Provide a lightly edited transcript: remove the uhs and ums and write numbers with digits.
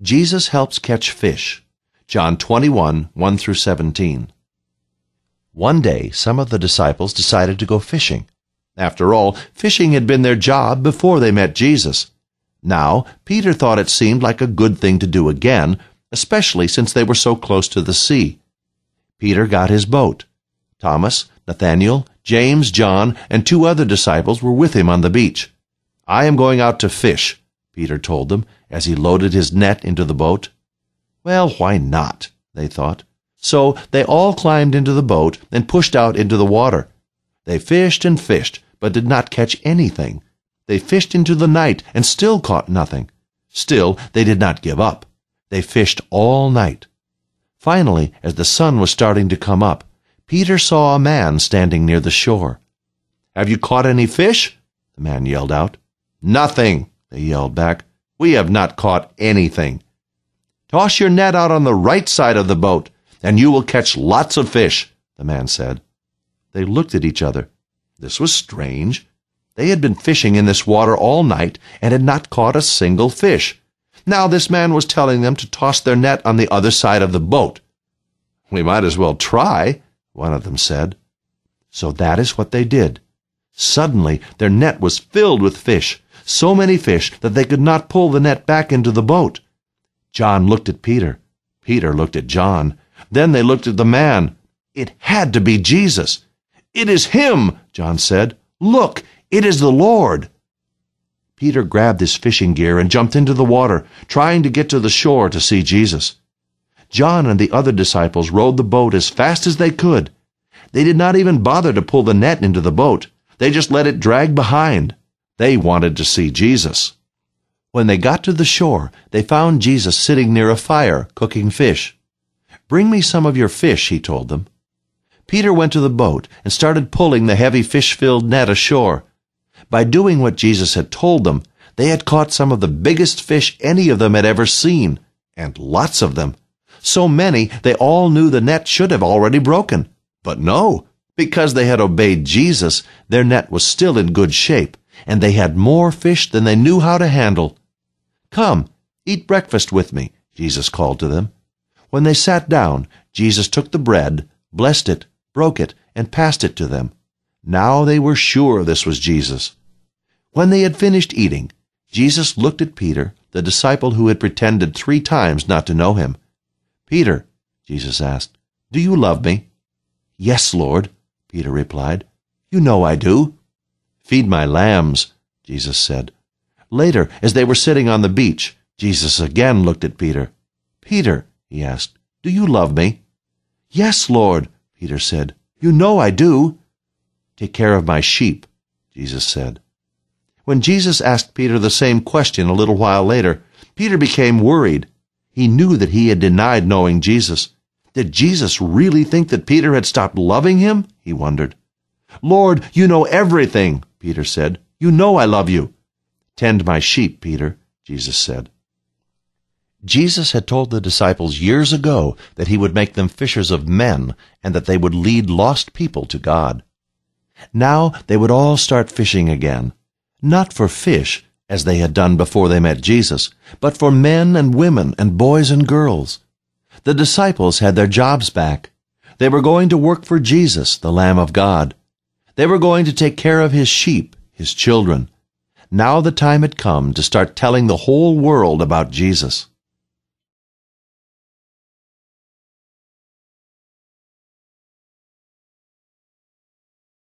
Jesus helps catch fish. John 21, 1 through 17. One day, some of the disciples decided to go fishing. After all, fishing had been their job before they met Jesus. Now, Peter thought it seemed like a good thing to do again, especially since they were so close to the sea. Peter got his boat. Thomas, Nathanael, James, John, and 2 other disciples were with him on the beach. "I am going out to fish," Peter told them as he loaded his net into the boat. Well, why not, they thought. So they all climbed into the boat and pushed out into the water. They fished and fished, but did not catch anything. They fished into the night and still caught nothing. Still, they did not give up. They fished all night. Finally, as the sun was starting to come up, Peter saw a man standing near the shore. "Have you caught any fish?" the man yelled out. "Nothing," they yelled back. "We have not caught anything." "Toss your net out on the right side of the boat, and you will catch lots of fish," the man said. They looked at each other. This was strange. They had been fishing in this water all night and had not caught a single fish. Now this man was telling them to toss their net on the other side of the boat. "We might as well try," one of them said. So that is what they did. Suddenly their net was filled with fish, so many fish that they could not pull the net back into the boat. John looked at Peter. Peter looked at John. Then they looked at the man. It had to be Jesus. "It is him," John said. "Look, it is the Lord." Peter grabbed his fishing gear and jumped into the water, trying to get to the shore to see Jesus. John and the other disciples rowed the boat as fast as they could. They did not even bother to pull the net into the boat. They just let it drag behind. They wanted to see Jesus. When they got to the shore, they found Jesus sitting near a fire, cooking fish. "Bring me some of your fish," he told them. Peter went to the boat and started pulling the heavy fish-filled net ashore. By doing what Jesus had told them, they had caught some of the biggest fish any of them had ever seen, and lots of them. So many, they all knew the net should have already broken. But no, because they had obeyed Jesus, their net was still in good shape, and they had more fish than they knew how to handle. "Come, eat breakfast with me," Jesus called to them. When they sat down, Jesus took the bread, blessed it, broke it, and passed it to them. Now they were sure this was Jesus. When they had finished eating, Jesus looked at Peter, the disciple who had pretended 3 times not to know him. "Peter," Jesus asked, "do you love me?" "Yes, Lord," Peter replied. "You know I do." "Feed my lambs," Jesus said. Later, as they were sitting on the beach, Jesus again looked at Peter. "Peter," he asked, "do you love me?" "Yes, Lord," Peter said. "You know I do." "Take care of my sheep," Jesus said. When Jesus asked Peter the same question a little while later, Peter became worried. He knew that he had denied knowing Jesus. Did Jesus really think that Peter had stopped loving him? He wondered. "Lord, you know everything," Peter said. "You know I love you." "Tend my sheep, Peter," Jesus said. Jesus had told the disciples years ago that he would make them fishers of men and that they would lead lost people to God. Now they would all start fishing again, not for fish, as they had done before they met Jesus, but for men and women and boys and girls. The disciples had their jobs back. They were going to work for Jesus, the Lamb of God. They were going to take care of his sheep, his children. Now the time had come to start telling the whole world about Jesus.